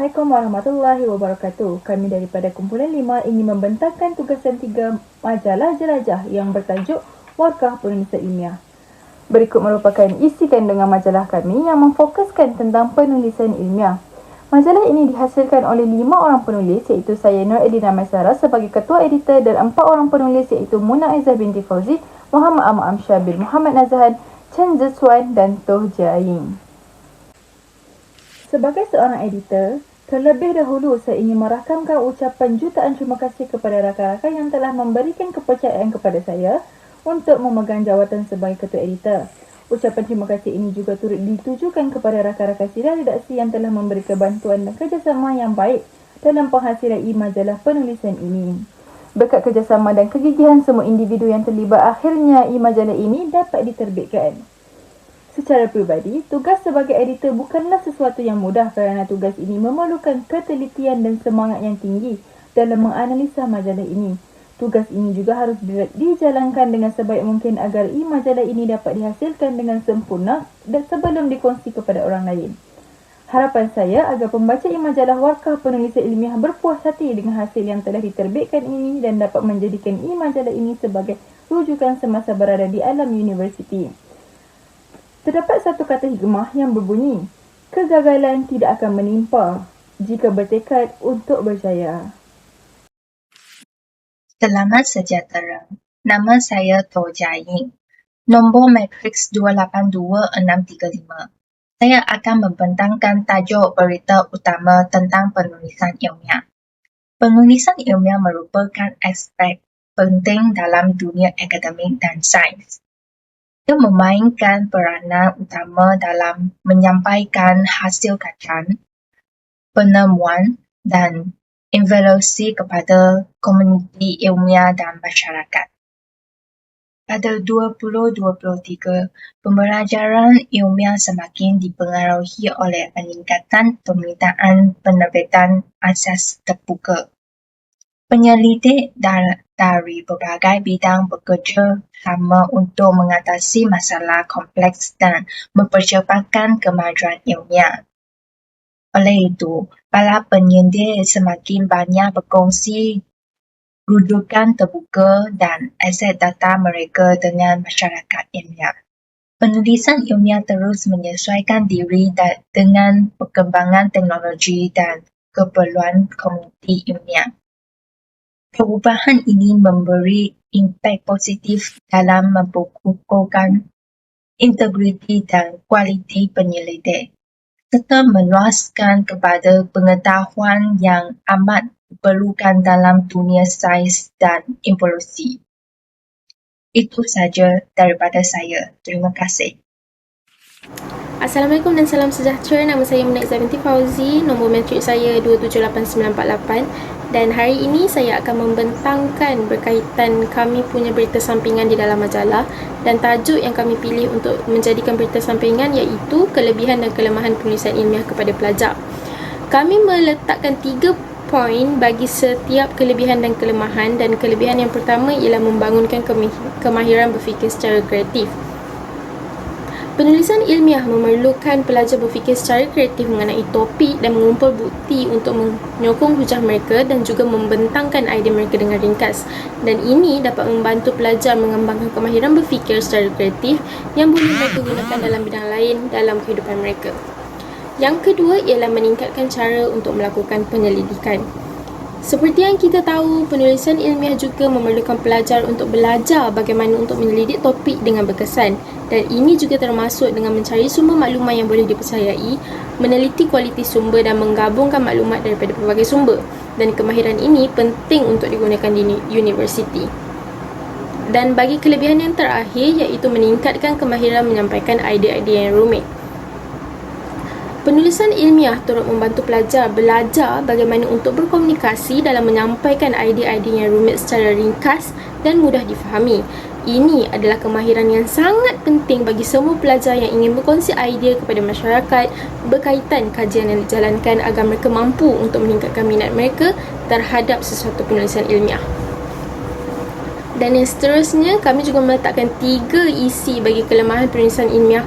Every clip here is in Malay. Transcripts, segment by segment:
Assalamualaikum warahmatullahi wabarakatuh. Kami daripada kumpulan 5 ingin membentangkan tugasan 3 majalah jelajah yang bertajuk Warkah Penulisan Ilmiah. Berikut merupakan isi kandungan majalah kami yang memfokuskan tentang penulisan ilmiah. Majalah ini dihasilkan oleh 5 orang penulis iaitu saya Nur Edina Maisara sebagai ketua editor dan 4 orang penulis iaitu Muna Aizah binti Fauzi, Muhammad Amam Syabil, Muhammad Nazhan, Chen Ziswan dan Toh Jaing. Sebagai seorang editor, terlebih dahulu saya ingin merakamkan ucapan jutaan terima kasih kepada rakan-rakan yang telah memberikan kepercayaan kepada saya untuk memegang jawatan sebagai ketua editor. Ucapan terima kasih ini juga turut ditujukan kepada rakan-rakan sidang redaksi yang telah memberikan bantuan dan kerjasama yang baik dalam penghasilan majalah penulisan ini. Berkat kerjasama dan kegigihan semua individu yang terlibat, akhirnya majalah ini dapat diterbitkan. Secara peribadi, tugas sebagai editor bukanlah sesuatu yang mudah kerana tugas ini memerlukan ketelitian dan semangat yang tinggi dalam menganalisa majalah ini. Tugas ini juga harus dijalankan dengan sebaik mungkin agar majalah ini dapat dihasilkan dengan sempurna dan sebelum dikongsi kepada orang lain. Harapan saya agar pembaca majalah Warkah Penulisan Ilmiah berpuas hati dengan hasil yang telah diterbitkan ini dan dapat menjadikan majalah ini sebagai rujukan semasa berada di alam universiti. Terdapat satu kata hikmah yang berbunyi, kegagalan tidak akan menimpa jika bertekad untuk berjaya. Selamat sejahtera. Nama saya Toh Jaing. Nombor matriks 282-635. Saya akan membentangkan tajuk berita utama tentang penulisan ilmiah. Penulisan ilmiah merupakan aspek penting dalam dunia akademik dan sains. Ia memainkan peranan utama dalam menyampaikan hasil kajian, penemuan dan evaluasi kepada komuniti ilmiah dan masyarakat. Pada 2023, pembelajaran ilmiah semakin dipengaruhi oleh peningkatan permintaan penerbitan asas terbuka. Penyelidik dari berbagai bidang bekerja sama untuk mengatasi masalah kompleks dan mempercepatkan kemajuan ilmiah. Oleh itu, para penyelidik semakin banyak berkongsi rujukan terbuka dan aset data mereka dengan masyarakat ilmiah. Penulisan ilmiah terus menyesuaikan diri dengan perkembangan teknologi dan keperluan komuniti ilmiah. Perubahan ini memberi impak positif dalam memperkukuhkan integriti dan kualiti penyelidik, serta meluaskan kepada pengetahuan yang amat diperlukan dalam dunia sains dan evolusi. Itu saja daripada saya. Terima kasih. Assalamualaikum dan salam sejahtera. Nama saya Muna Aizah binti Fauzi. Nombor matrik saya 2789948. Dan hari ini saya akan membentangkan berkaitan kami punya berita sampingan di dalam majalah. Dan tajuk yang kami pilih untuk menjadikan berita sampingan iaitu kelebihan dan kelemahan penulisan ilmiah kepada pelajar. Kami meletakkan 3 poin bagi setiap kelebihan dan kelemahan. Dan kelebihan yang pertama ialah membangunkan kemahiran berfikir secara kreatif. Penulisan ilmiah memerlukan pelajar berfikir secara kreatif mengenai topik dan mengumpul bukti untuk menyokong hujah mereka dan juga membentangkan idea mereka dengan ringkas. Dan ini dapat membantu pelajar mengembangkan kemahiran berfikir secara kreatif yang boleh mereka gunakan dalam bidang lain dalam kehidupan mereka. Yang kedua ialah meningkatkan cara untuk melakukan penyelidikan. Seperti yang kita tahu, penulisan ilmiah juga memerlukan pelajar untuk belajar bagaimana untuk menyelidik topik dengan berkesan. Dan ini juga termasuk dengan mencari sumber maklumat yang boleh dipercayai, meneliti kualiti sumber dan menggabungkan maklumat daripada pelbagai sumber. Dan kemahiran ini penting untuk digunakan di universiti. Dan bagi kelebihan yang terakhir iaitu meningkatkan kemahiran menyampaikan idea-idea yang rumit. Penulisan ilmiah turut membantu pelajar belajar bagaimana untuk berkomunikasi dalam menyampaikan idea-idea yang rumit secara ringkas dan mudah difahami. Ini adalah kemahiran yang sangat penting bagi semua pelajar yang ingin berkongsi idea kepada masyarakat berkaitan kajian yang dijalankan agar mereka mampu untuk meningkatkan minat mereka terhadap sesuatu penulisan ilmiah. Dan yang seterusnya, kami juga meletakkan 3 isi bagi kelemahan penulisan ilmiah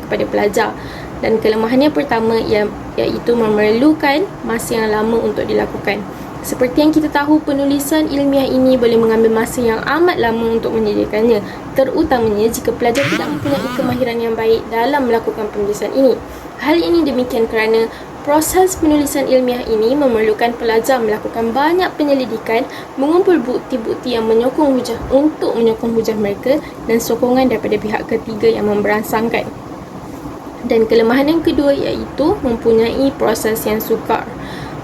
kepada pelajar. Dan kelemahannya pertama iaitu memerlukan masa yang lama untuk dilakukan. Seperti yang kita tahu, penulisan ilmiah ini boleh mengambil masa yang amat lama untuk menyediakannya, terutamanya jika pelajar tidak mempunyai kemahiran yang baik dalam melakukan penulisan ini. Hal ini demikian kerana proses penulisan ilmiah ini memerlukan pelajar melakukan banyak penyelidikan, mengumpul bukti-bukti yang menyokong hujah mereka dan sokongan daripada pihak ketiga yang memberansangkan. Dan kelemahan yang kedua iaitu mempunyai proses yang sukar.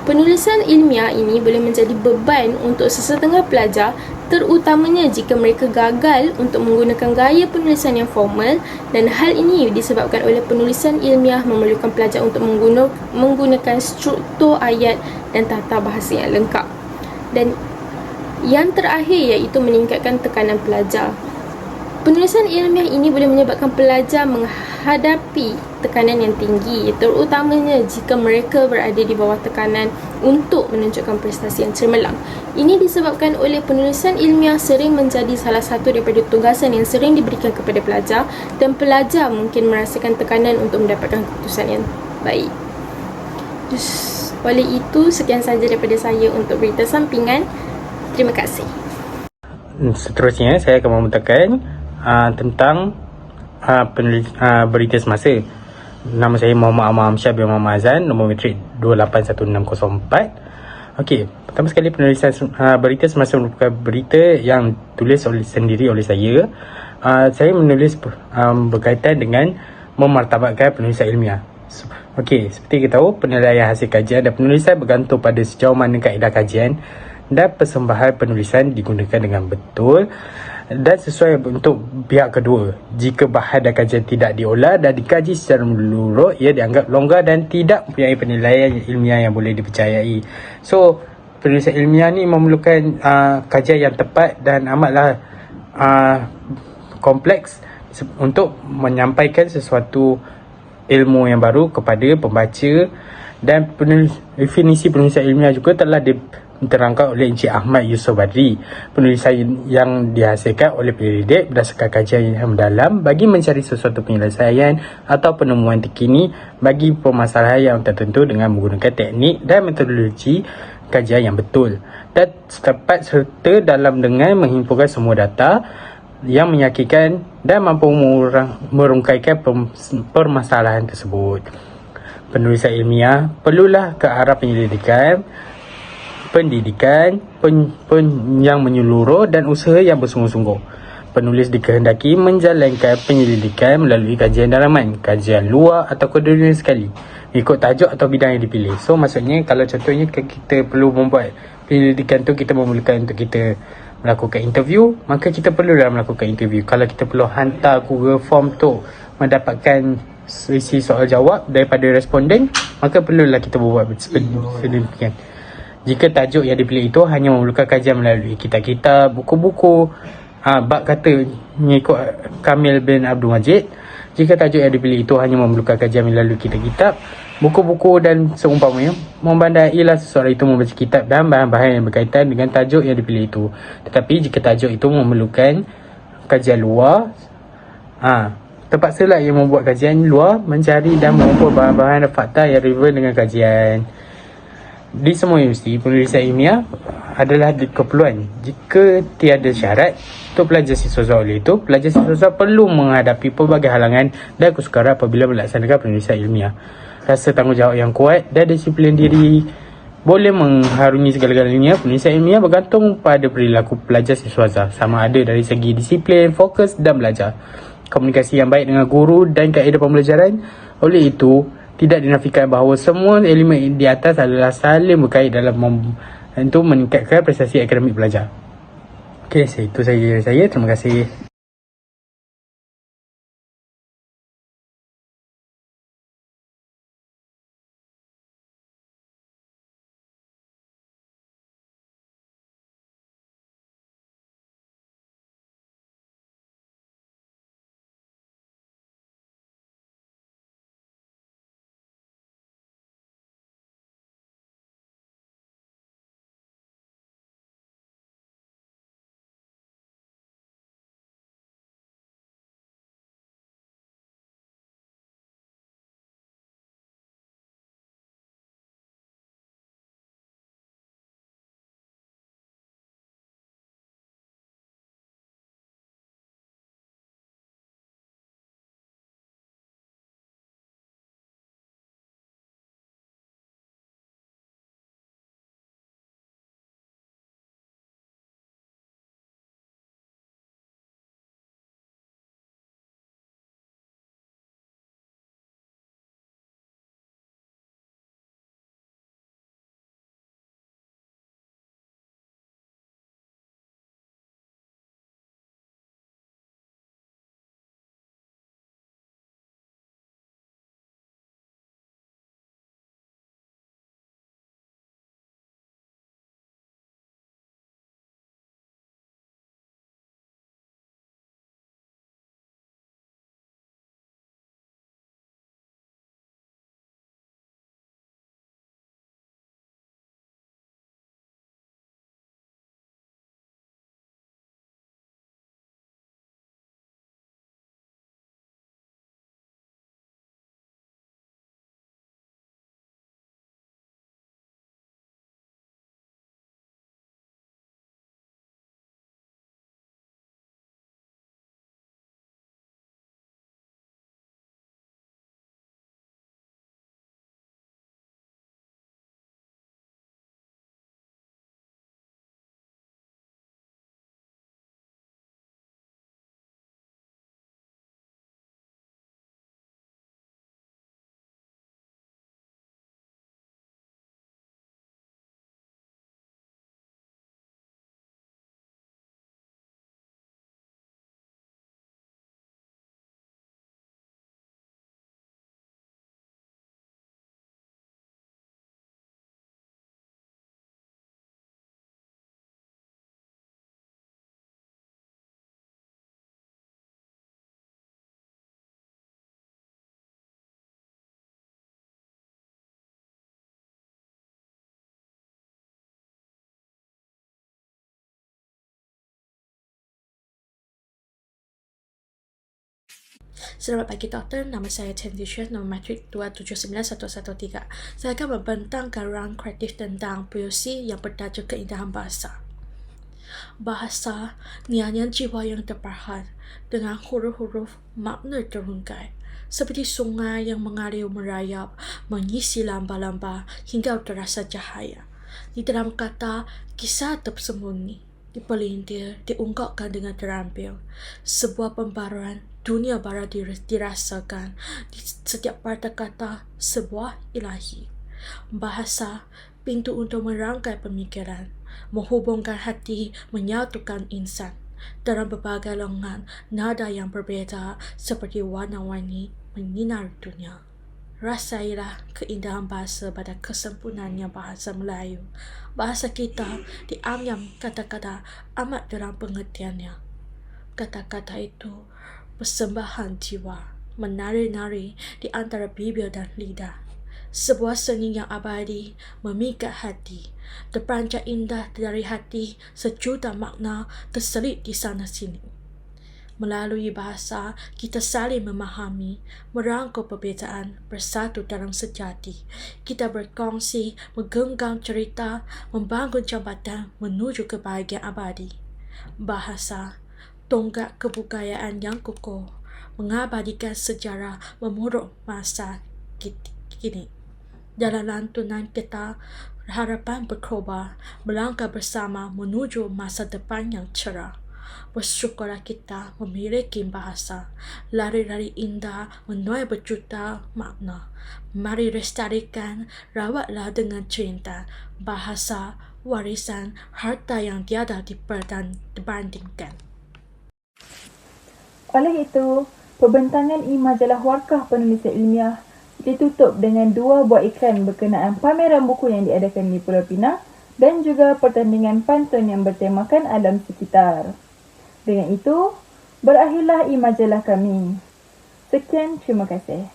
Penulisan ilmiah ini boleh menjadi beban untuk sesetengah pelajar, terutamanya jika mereka gagal untuk menggunakan gaya penulisan yang formal, dan hal ini disebabkan oleh penulisan ilmiah memerlukan pelajar untuk menggunakan struktur ayat dan tata bahasa yang lengkap. Dan yang terakhir iaitu meningkatkan tekanan pelajar. Penulisan ilmiah ini boleh menyebabkan pelajar menghadapi tekanan yang tinggi, terutamanya jika mereka berada di bawah tekanan untuk menunjukkan prestasi yang cemerlang. Ini disebabkan oleh penulisan ilmiah sering menjadi salah satu daripada tugasan yang sering diberikan kepada pelajar, dan pelajar mungkin merasakan tekanan untuk mendapatkan keputusan yang baik. Oleh itu, sekian sahaja daripada saya untuk berita sampingan. Terima kasih. Seterusnya, saya akan membentangkan tentang berita semasa. Nama saya Muhammad Ahmad Amsyar bin Muhammad Azan, nombor metrik 281604. Okey, pertama sekali, penulisan berita semasa merupakan berita yang tulis sendiri oleh saya. Saya menulis berkaitan dengan memartabatkan penulisan ilmiah. Okey, seperti kita tahu, penilaian hasil kajian dan penulisan bergantung pada sejauh mana kaedah kajian dan persembahan penulisan digunakan dengan betul dan sesuai untuk pihak kedua. Jika bahan dan kajian tidak diolah dan dikaji secara menyeluruh, ia dianggap longgar dan tidak mempunyai penilaian ilmiah yang boleh dipercayai. So, penulisan ilmiah ni memerlukan kajian yang tepat dan amatlah kompleks untuk menyampaikan sesuatu ilmu yang baru kepada pembaca. Dan definisi penulisan ilmiah juga telah diterangkan oleh Encik Ahmad Yusof Badri. Penulisan yang dihasilkan oleh penyelidik berdasarkan kajian yang mendalam bagi mencari sesuatu penyelesaian atau penemuan terkini bagi permasalahan yang tertentu dengan menggunakan teknik dan metodologi kajian yang betul dan tepat, serta dalam dengan menghimpunkan semua data yang meyakinkan dan mampu merungkaikan permasalahan tersebut. Penulisan ilmiah perlulah ke arah penyelidikan, pendidikan yang menyeluruh dan usaha yang bersungguh-sungguh. Penulis dikehendaki menjalankan penyelidikan melalui kajian dalaman, kajian luar atau kedua-duanya sekali, ikut tajuk atau bidang yang dipilih. So, maksudnya kalau contohnya kita perlu membuat penyelidikan tu, kita memerlukan untuk kita melakukan interview, maka kita perlulah melakukan interview. Kalau kita perlu hantar Google Form tu mendapatkan isi soal jawab daripada responden, maka perlulah kita buat sedemikian. Jika tajuk yang dipilih itu hanya memerlukan kajian melalui kitab-kitab, buku-buku, bab kata mengikut Kamil bin Abdul Majid. Jika tajuk yang dipilih itu hanya memerlukan kajian melalui kitab-kitab, buku-buku dan seumpamanya, membandailah seseorang itu membaca kitab dan bahan-bahan yang berkaitan dengan tajuk yang dipilih itu. Tetapi jika tajuk itu memerlukan kajian luar, terpaksalah ia membuat kajian luar, mencari dan mengumpul bahan-bahan dan fakta yang relevan dengan kajian. Di semua universiti, penulisan ilmiah adalah keperluan. Jika tiada syarat untuk pelajar siswa oleh itu, pelajar siswa perlu menghadapi pelbagai halangan dan kesukaran apabila melaksanakan penulisan ilmiah. Rasa tanggungjawab yang kuat dan disiplin diri boleh mengharungi segala-galanya. Penulisan ilmiah bergantung pada perilaku pelajar siswa, sama ada dari segi disiplin, fokus dan belajar, komunikasi yang baik dengan guru dan kaedah pembelajaran. Oleh itu, tidak dinafikan bahawa semua elemen di atas adalah saling berkait dalam untuk meningkatkan prestasi akademik pelajar. Okey, itu saja saya. Terima kasih. Selamat pagi Doktor, nama saya Chen Zixuan, nombor matrik 279113. Saya akan membentangkan ruang kreatif tentang puisi yang bertajuk Keindahan Bahasa. Bahasa, nyanyian jiwa yang terpahat dengan huruf-huruf makna terungkai. Seperti sungai yang mengalir merayap, mengisi lamba-lamba hingga terasa cahaya. Di dalam kata, kisah tersembunyi, dipelintir, diungkapkan dengan terampil. Sebuah pembaruan dunia barat dirasakan di setiap patah kata sebuah ilahi. Bahasa, pintu untuk merangkai pemikiran, menghubungkan hati, menyatukan insan. Dalam berbagai lengan, nada yang berbeza seperti warna-warni menyinari dunia. Rasailah keindahan bahasa pada kesempurnaannya bahasa Melayu. Bahasa kita dianyam kata-kata amat dalam pengertiannya. Kata-kata itu persembahan jiwa, menari-nari di antara bibir dan lidah. Sebuah seni yang abadi memikat hati, terpancar indah dari hati, sejuta makna terselit di sana-sini. Melalui bahasa, kita saling memahami, merangkul perbezaan, bersatu dalam sejati. Kita berkongsi, menggenggam cerita, membangun jambatan menuju kebahagiaan abadi. Bahasa, tonggak kebudayaan yang kukuh, mengabadikan sejarah, memuruk masa kini. Dalam lantunan kita, harapan berkobar, melangkah bersama menuju masa depan yang cerah. Bersyukurlah kita memiliki bahasa, lari-lari indah menuai berjuta makna. Mari lestarikan, rawatlah dengan cinta. Bahasa, warisan, harta yang tiada dibandingkan. Oleh itu, pembentangan majalah Warkah Penulisan Ilmiah ditutup dengan 2 buah iklan berkenaan pameran buku yang diadakan di Pulau Pinang dan juga pertandingan pantun yang bertemakan alam sekitar. Dengan itu, berakhirlah majalah kami. Sekian, terima kasih.